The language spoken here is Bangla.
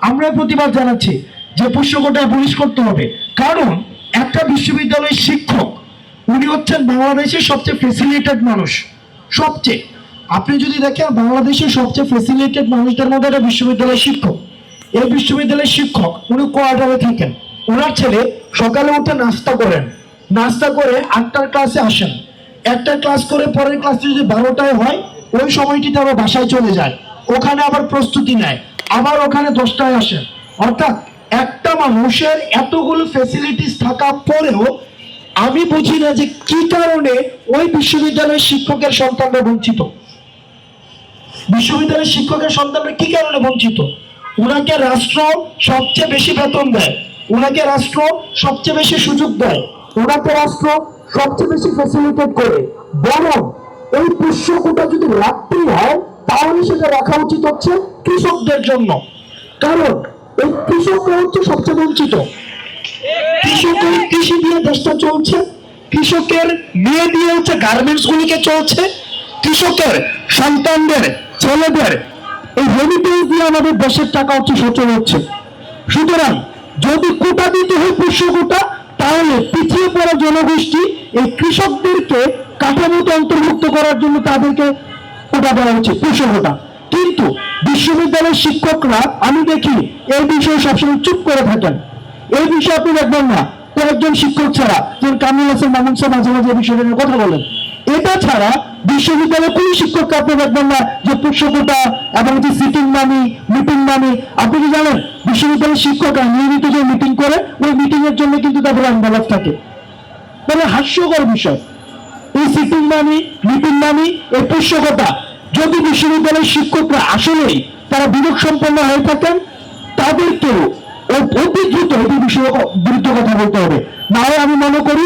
আমরা প্রতিবাদ জানাচ্ছি যে পোষ্যকোটায় পুলিশ করতে হবে। কারণ একটা বিশ্ববিদ্যালয়ের শিক্ষক উনি হচ্ছেন বাংলাদেশের সবচেয়ে ফ্যাসিলিটেড মানুষ। সবচেয়ে আপনি যদি দেখেন বাংলাদেশের সবচেয়ে ফ্যাসিলিটেড মানুষদের মধ্যে একটা বিশ্ববিদ্যালয়ের শিক্ষক। এই বিশ্ববিদ্যালয়ের শিক্ষক উনি কোয়ার্টারে থাকেন। ওনার ছেলে সকালে উঠে নাস্তা করেন, নাস্তা করে 8টার ক্লাসে আসেন, একটা ক্লাস করে পরের ক্লাসে যদি 12টায় হয় ওই সময়টিতে আবার বাসায় চলে যায়, ওখানে আবার প্রস্তুতি নেয়, আবার ওখানে 10টায় আসেন। অর্থাৎ একটা মানুষের এতগুলো ফ্যাসিলিটিস থাকা পরেও আমি বুঝি না যে কি কারণে ওই বিশ্ববিদ্যালয়ের শিক্ষকের সন্তানরা বঞ্চিত। বিশ্ববিদ্যালয়ের শিক্ষকের সন্তানরা কি কারণে বঞ্চিত? ওনাকে রাষ্ট্র সবচেয়ে বেশি বেতন দেয়, ওনাকে রাষ্ট্র সবচেয়ে বেশি সুযোগ দেয়, ওনাকে রাষ্ট্র সবচেয়ে বেশি ফ্যাসিলিটেট করে। বরং এই পোষ্যকোটা যদি রাখতেই হয় তাহলে সেটা রাখা উচিত হচ্ছে কৃষকদের জন্য। কারণ এই কৃষকরা হচ্ছে সবচেয়ে বঞ্চিত। কৃষকের কৃষি দিয়ে দেশটা চলছে, কৃষকের মেয়ে দিয়ে হচ্ছে গার্মেন্টস গুলিকে চলছে, কৃষকের সন্তানদের ছেলেদের এই রেমিটেন্স দিয়ে আমাদের দেশের টাকা হচ্ছে সচল হচ্ছে। সুতরাং যদি কোটা দিতে হয় পোষ্যকোটা, তাহলে পিছিয়ে পড়া জনগোষ্ঠী এই কৃষকদেরকে কাঠামোতে অন্তর্ভুক্ত করার জন্য তাদেরকে কোটা দেওয়া উচিত, পোষ্যকোটা। কিন্তু বিশ্ববিদ্যালয়ের শিক্ষকরা আমি দেখি এই বিষয়ে সবসময় চুপ করে থাকেন। এই বিষয়ে আপনি দেখবেন না কয়েকজন শিক্ষক ছাড়া, যেমন কামরুল হাসান মামুন স্যার মাঝে মাঝে এই বিষয়টা নিয়ে কথা বলেন। এটা ছাড়া বিশ্ববিদ্যালয়ের কোন শিক্ষককে আপনি দেখবেন না যে পোষ্যকোটা এবং যে সিটিং মানি, মিটিং মানি। আপনি কি জানেন বিশ্ববিদ্যালয়ের শিক্ষকরা নিয়মিত যে মিটিং করে ওই মিটিং এর জন্য কিন্তু তাদের আন্দোলন থাকে। মানে হাস্যকর বিষয় এই সিটিং মানি, মিটিং মানি, এই পোষ্যকোটা। যদি বিশ্ববিদ্যালয়ের শিক্ষকরা আসলেই তারা বিবেক সম্পন্ন হয়ে থাকেন তাদেরকেও অতি দ্রুত এই বিষয়ে বিরুদ্ধে কথা বলতে হবে। না হয় আমি মনে করি